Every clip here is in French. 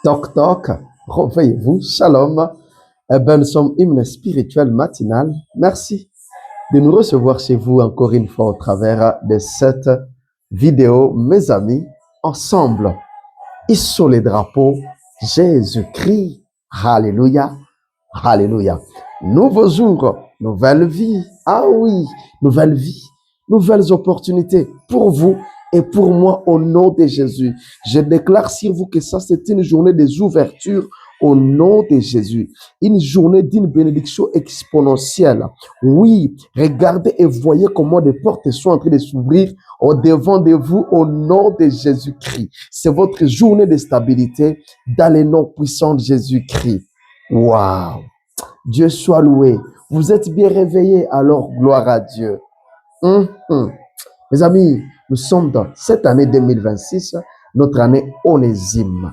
Toc toc, réveillez-vous, shalom. Eh bien, nous sommes hymne spirituel matinal. Merci de nous recevoir chez vous encore une fois au travers de cette vidéo, mes amis, ensemble. Hissons les drapeaux, Jésus-Christ, Alléluia, Alléluia. Nouveau jour, nouvelle vie, ah oui, nouvelle vie, nouvelles opportunités pour vous et pour moi au nom de Jésus. Je déclare sur vous que ça, c'est une journée des ouvertures au nom de Jésus. Une journée d'une bénédiction exponentielle. Oui, regardez et voyez comment des portes sont en train de s'ouvrir au devant de vous au nom de Jésus-Christ. C'est votre journée de stabilité dans le nom puissant de Jésus-Christ. Waouh! Dieu soit loué. Vous êtes bien réveillés, alors gloire à Dieu. Mes amis, nous sommes dans cette année 2026, notre année onésime.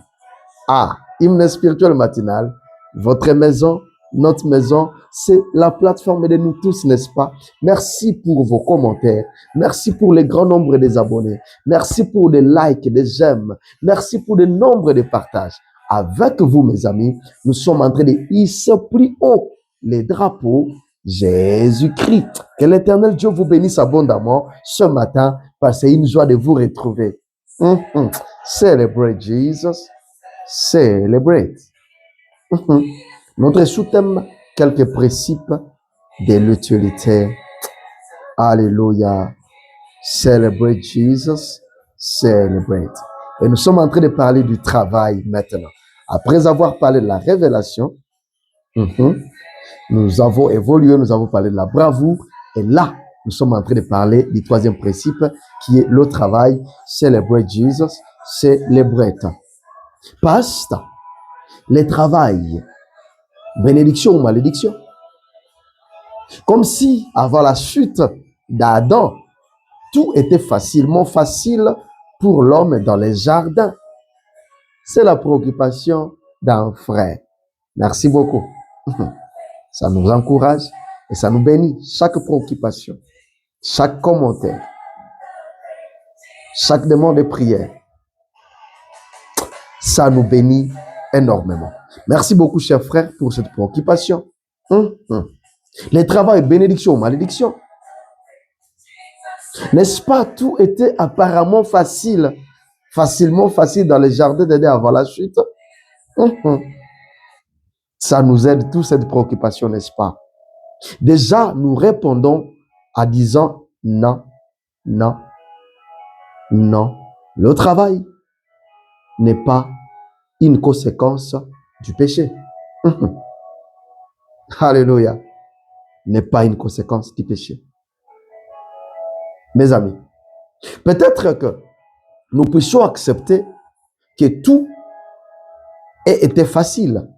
Ah, hymne spirituel matinal, votre maison, notre maison, c'est la plateforme de nous tous, n'est-ce pas? Merci pour vos commentaires. Merci pour le grand nombre des abonnés. Merci pour des likes, des j'aime. Merci pour le nombre de partages. Avec vous, mes amis, nous sommes en train de hisser plus haut les drapeaux Jésus-Christ. Que l'Éternel Dieu vous bénisse abondamment ce matin, parce que c'est une joie de vous retrouver. Celebrate Jesus. Celebrate. Notre sous-thème, quelques principes de l'utilité. Alléluia. Celebrate Jesus. Celebrate. Et nous sommes en train de parler du travail maintenant. Après avoir parlé de la révélation, nous avons évolué, nous avons parlé de la bravoure. Et là, nous sommes en train de parler du troisième principe qui est le travail. Celebrate Jesus. Celebrate. Past, le travail. Bénédiction ou malédiction. Comme si, avant la chute d'Adam, tout était facilement facile pour l'homme dans les jardins. C'est la préoccupation d'un frère. Merci beaucoup. Ça nous encourage et ça nous bénit. Chaque préoccupation, chaque commentaire, chaque demande de prière, ça nous bénit énormément. Merci beaucoup, chers frères, pour cette préoccupation. Le travail, bénédiction ou malédiction. N'est-ce pas, tout était apparemment facile, facilement facile dans les jardins d'Éden avant la chute. Ça nous aide tous cette préoccupation, n'est-ce pas? Déjà, nous répondons en disant non, non, non. Le travail n'est pas une conséquence du péché. Alléluia. N'est pas une conséquence du péché. Mes amis, peut-être que nous puissions accepter que tout ait été facile.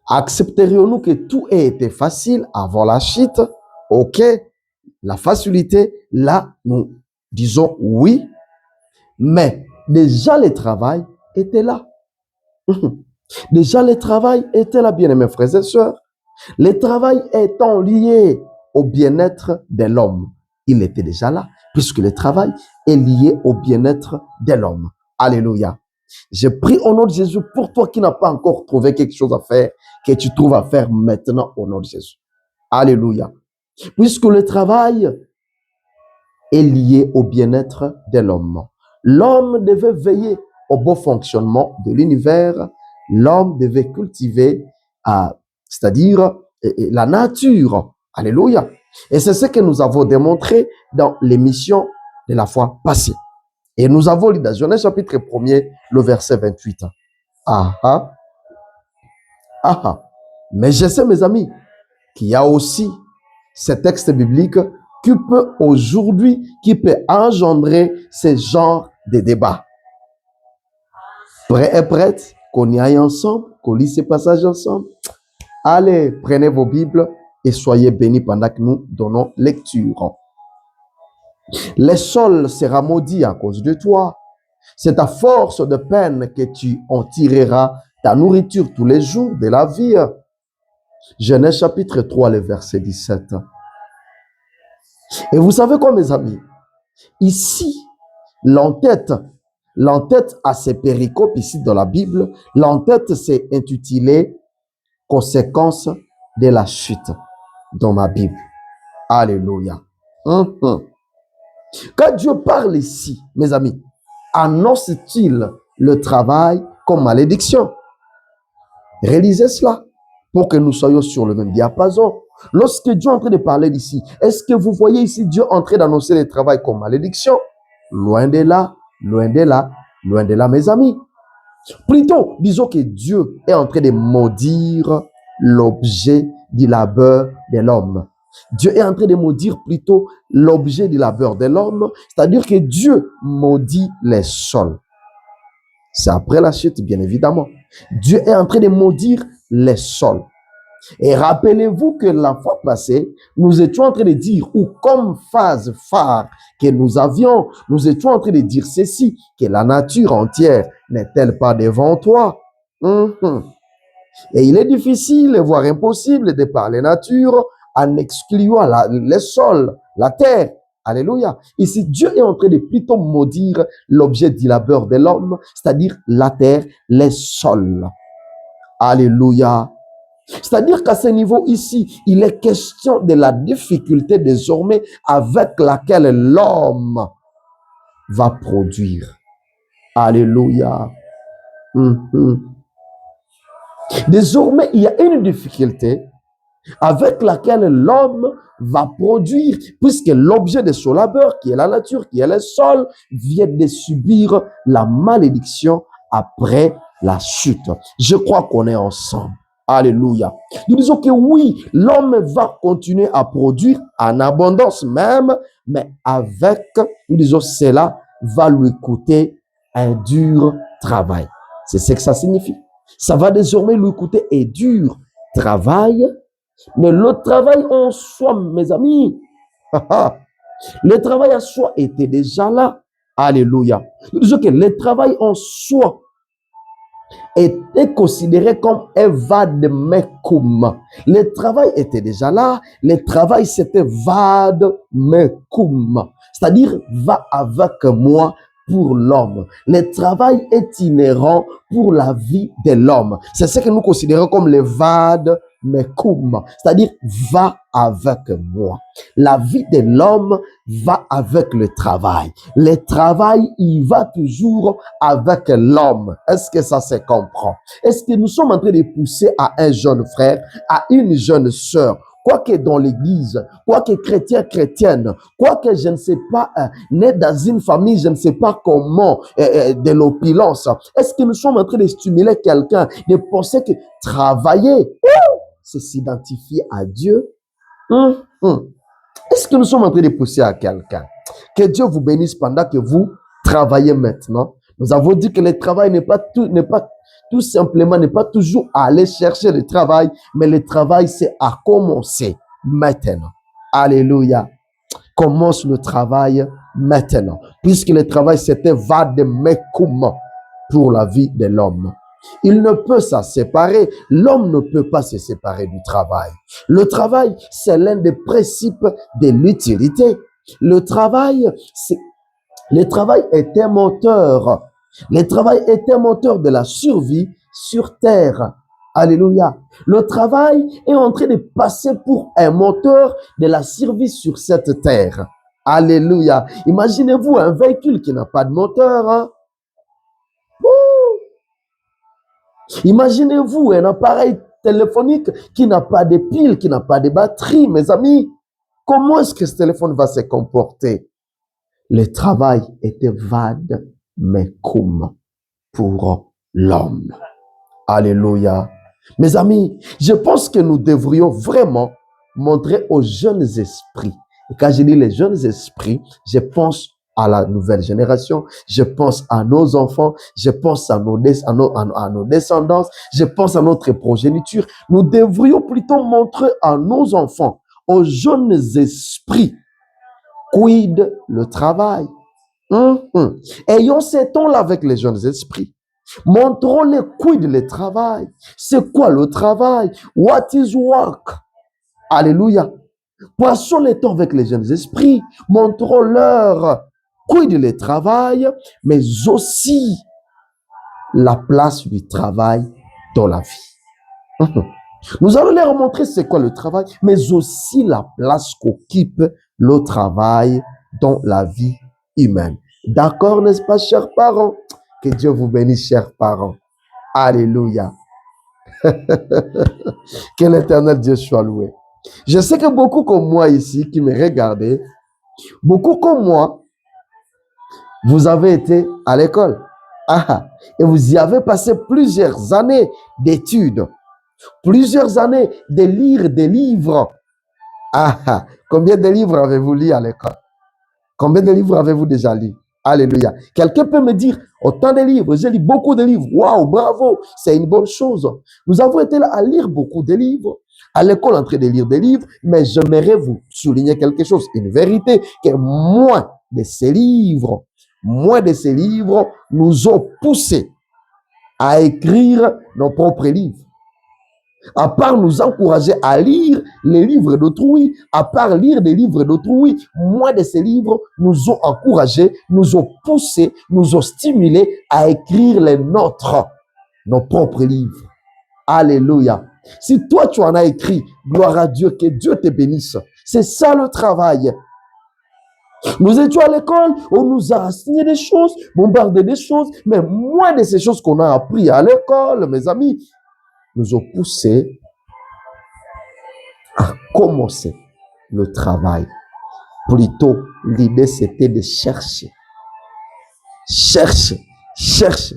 Accepterions-nous que tout ait été facile avant la chute? Ok, la facilité, là, nous disons oui, mais déjà le travail était là. Déjà le travail était là, bien-aimés frères et sœurs. Le travail étant lié au bien-être de l'homme, il était déjà là, puisque le travail est lié au bien-être de l'homme. Alléluia. Je prie au nom de Jésus pour toi qui n'as pas encore trouvé quelque chose à faire, que tu trouves à faire maintenant au nom de Jésus. Alléluia. Puisque le travail est lié au bien-être de l'homme. L'homme devait veiller au bon fonctionnement de l'univers. L'homme devait cultiver, c'est-à-dire la nature. Alléluia. Et c'est ce que nous avons démontré dans l'émission de la fois passée. Et nous avons lu dans Genèse chapitre 1er, le verset 28. Mais je sais, mes amis, qu'il y a aussi ce texte biblique qui peut aujourd'hui, qui peut engendrer ce genre de débat. Prêt et prête, qu'on y aille ensemble, qu'on lit ces passages ensemble. Allez, prenez vos Bibles et soyez bénis pendant que nous donnons lecture. Le sol sera maudit à cause de toi. C'est à force de peine que tu en tireras ta nourriture tous les jours de la vie. Genèse chapitre 3, le verset 17. Et vous savez quoi, mes amis? Ici, l'entête L'entête à ces péricopes ici dans la Bible, l'entête c'est intitulé Conséquences de la chute dans ma Bible. Alléluia. Quand Dieu parle ici, mes amis, annonce-t-il le travail comme malédiction? Réalisez cela pour que nous soyons sur le même diapason. Lorsque Dieu est en train de parler d'ici, est-ce que vous voyez ici Dieu en train d'annoncer le travail comme malédiction? Loin de là, loin de là, loin de là, mes amis. Plutôt, disons que Dieu est en train de maudire l'objet du labeur de l'homme. Dieu est en train de maudire plutôt l'objet du labeur de l'homme, c'est-à-dire que Dieu maudit les sols. C'est après la chute, bien évidemment. Dieu est en train de maudire les sols. Et rappelez-vous que la fois passée, nous étions en train de dire, ou comme phase phare que nous avions, nous étions en train de dire ceci, que la nature entière n'est-elle pas devant toi? Et il est difficile, voire impossible de parler nature en excluant les sols, la terre. Alléluia. Ici, Dieu est en train de plutôt maudire l'objet du labeur de l'homme, c'est-à-dire la terre, les sols. Alléluia. C'est-à-dire qu'à ce niveau ici, il est question de la difficulté désormais avec laquelle l'homme va produire. Alléluia. Désormais, il y a une difficulté avec laquelle l'homme va produire, puisque l'objet de son labeur, qui est la nature, qui est le sol, vient de subir la malédiction après la chute. Je crois qu'on est ensemble. Alléluia. Nous disons que oui, l'homme va continuer à produire en abondance même, mais avec, nous disons, cela va lui coûter un dur travail. C'est ce que ça signifie. Ça va désormais lui coûter un dur travail, mais le travail en soi, mes amis, le travail en soi était déjà là. Alléluia. Nous disons que le travail en soi était considéré comme un vademecum. Le travail était déjà là. Le travail, c'était vademecum. C'est-à-dire, va avec moi pour l'homme. Le travail est inhérent pour la vie de l'homme. C'est ce que nous considérons comme le vademecum. C'est-à-dire, va avec moi. La vie de l'homme va avec le travail. Le travail, il va toujours avec l'homme. Est-ce que ça se comprend? Est-ce que nous sommes en train de pousser à un jeune frère, à une jeune sœur, quoique dans l'église, quoique chrétienne, quoique je ne sais pas, né dans une famille, je ne sais pas comment, de l'opulence, est-ce que nous sommes en train de stimuler quelqu'un, de penser que travailler, c'est s'identifier à Dieu? Est-ce que nous sommes en train de pousser à quelqu'un? Que Dieu vous bénisse pendant que vous travaillez maintenant. Nous avons dit que le travail n'est pas tout simplement, n'est pas toujours à aller chercher le travail, mais le travail, c'est à commencer maintenant. Alléluia. Commence le travail maintenant. Puisque le travail, c'était vademecum pour la vie de l'homme. Il ne peut s'en séparer. L'homme ne peut pas se séparer du travail. Le travail, c'est l'un des principes de l'utilité. Le travail est un moteur. Le travail est un moteur de la survie sur terre. Alléluia. Le travail est en train de passer pour un moteur de la survie sur cette terre. Alléluia. Imaginez-vous un véhicule qui n'a pas de moteur. Hein? Imaginez-vous un appareil téléphonique qui n'a pas de piles, qui n'a pas de batterie, mes amis. Comment est-ce que ce téléphone va se comporter? Le travail était vademecum pour l'homme. Alléluia. Mes amis, je pense que nous devrions vraiment montrer aux jeunes esprits. Et quand je dis les jeunes esprits, je pense à la nouvelle génération, je pense à nos enfants, je pense à nos descendants, je pense à notre progéniture. Nous devrions plutôt montrer à nos enfants, aux jeunes esprits, quid le travail. Ayons ces temps-là avec les jeunes esprits. Montrons-les quid le travail. C'est quoi le travail? What is work? Alléluia. Passons le temps avec les jeunes esprits. Montrons-leur quid le travail, mais aussi la place du travail dans la vie. Nous allons leur montrer c'est quoi le travail, mais aussi la place qu'occupe le travail dans la vie humaine. D'accord, n'est-ce pas, chers parents? Que Dieu vous bénisse, chers parents. Alléluia. Que l'éternel Dieu soit loué. Je sais que beaucoup comme moi ici, qui me regardez, beaucoup comme moi, vous avez été à l'école. Et vous y avez passé plusieurs années d'études, plusieurs années de lire des livres. Combien de livres avez-vous lu à l'école? Combien de livres avez-vous déjà lu? Alléluia. Quelqu'un peut me dire, autant de livres, j'ai lu beaucoup de livres. Waouh, bravo, c'est une bonne chose. Nous avons été là à lire beaucoup de livres, à l'école en train de lire des livres, mais j'aimerais vous souligner quelque chose, une vérité, que moins de ces livres nous ont poussés à écrire nos propres livres. À part nous encourager à lire les livres d'autrui, à part lire des livres d'autrui, moins de ces livres nous ont encouragés, nous ont poussés, nous ont stimulés à écrire les nôtres, nos propres livres. Alléluia. Si toi tu en as écrit, gloire à Dieu, que Dieu te bénisse. C'est ça le travail. Nous étions à l'école, on nous a enseigné des choses, bombardé des choses, mais moins de ces choses qu'on a appris à l'école, mes amis, nous ont poussé à commencer le travail. Plutôt, l'idée, c'était de chercher. Chercher, chercher.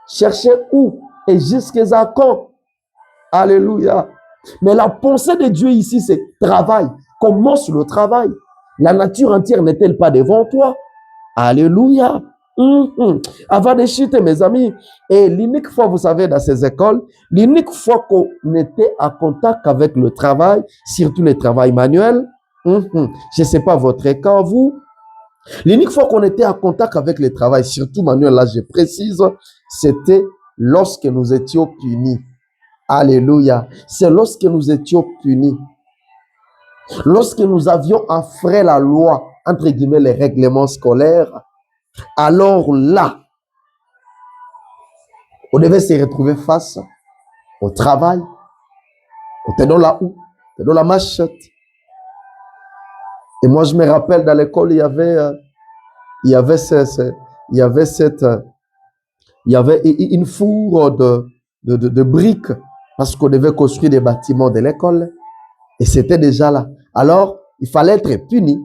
Chercher où et jusqu'à quand? Alléluia. Mais la pensée de Dieu ici, c'est travail. Commence le travail. La nature entière n'est-elle pas devant toi? Alléluia. Avant de chuter, mes amis, et l'unique fois, vous savez, dans ces écoles, l'unique fois qu'on était en contact avec le travail, surtout le travail manuel, je ne sais pas votre cas, vous, l'unique fois qu'on était en contact avec le travail, surtout manuel, là je précise, c'était lorsque nous étions punis. Alléluia. C'est lorsque nous étions punis. Lorsque nous avions enfreint la loi, entre guillemets, les règlements scolaires, alors là, on devait se retrouver face au travail. On était dans la houe, on était dans la machette. Et moi, je me rappelle, dans l'école, il y avait une fourre de briques parce qu'on devait construire des bâtiments de l'école. Et c'était déjà là. Alors, il fallait être puni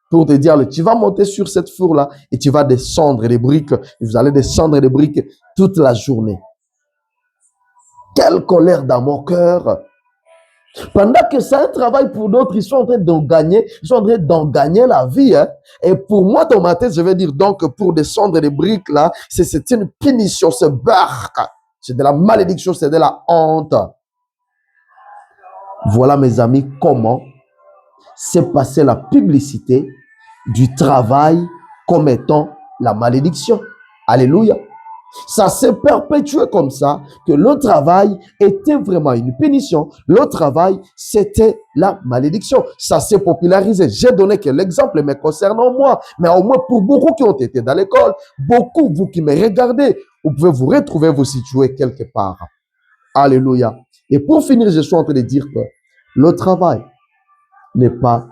pour te dire, tu vas monter sur cette fourre-là et tu vas descendre les briques. Et vous allez descendre les briques toute la journée. Quelle colère dans mon cœur. Pendant que c'est un travail pour d'autres, ils sont en train d'en gagner, la vie. Et pour moi, dans ma tête, je vais dire donc, pour descendre les briques là, c'est une punition, c'est barque. C'est de la malédiction, c'est de la honte. Voilà, mes amis, comment s'est passée la publicité du travail comme étant la malédiction. Alléluia. Ça s'est perpétué comme ça, que le travail était vraiment une punition. Le travail, c'était la malédiction. Ça s'est popularisé. J'ai donné que l'exemple me concernant moi, mais au moins pour beaucoup qui ont été dans l'école, beaucoup, vous qui me regardez, vous pouvez vous retrouver, vous situer quelque part. Alléluia. Et pour finir, je suis en train de dire que le travail n'est pas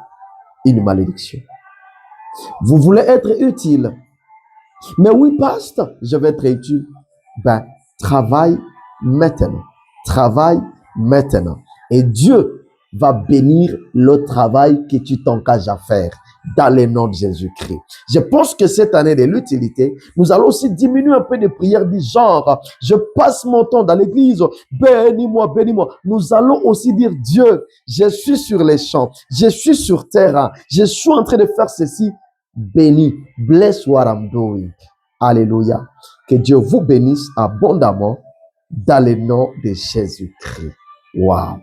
une malédiction. Vous voulez être utile. Mais oui, pasteur, je vais être utile. Ben, travaille maintenant. Travaille maintenant. Et Dieu va bénir le travail que tu t'engages à faire dans le nom de Jésus-Christ. Je pense que cette année de l'utilité, nous allons aussi diminuer un peu de prières du genre, je passe mon temps dans l'église, bénis-moi, bénis-moi. Nous allons aussi dire, Dieu, je suis sur les champs, je suis sur terrain, je suis en train de faire ceci, bénis, bless what I'm doing. Alléluia. Que Dieu vous bénisse abondamment dans le nom de Jésus-Christ. Waouh.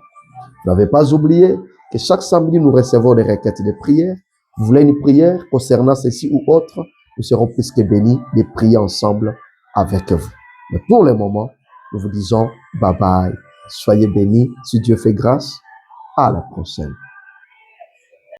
Vous n'avez pas oublié que chaque samedi, nous recevons des requêtes de prière. Vous voulez une prière concernant ceci ou autre, nous serons plus que bénis de prier ensemble avec vous. Mais pour le moment, nous vous disons bye bye. Soyez bénis. Si Dieu fait grâce, à la prochaine.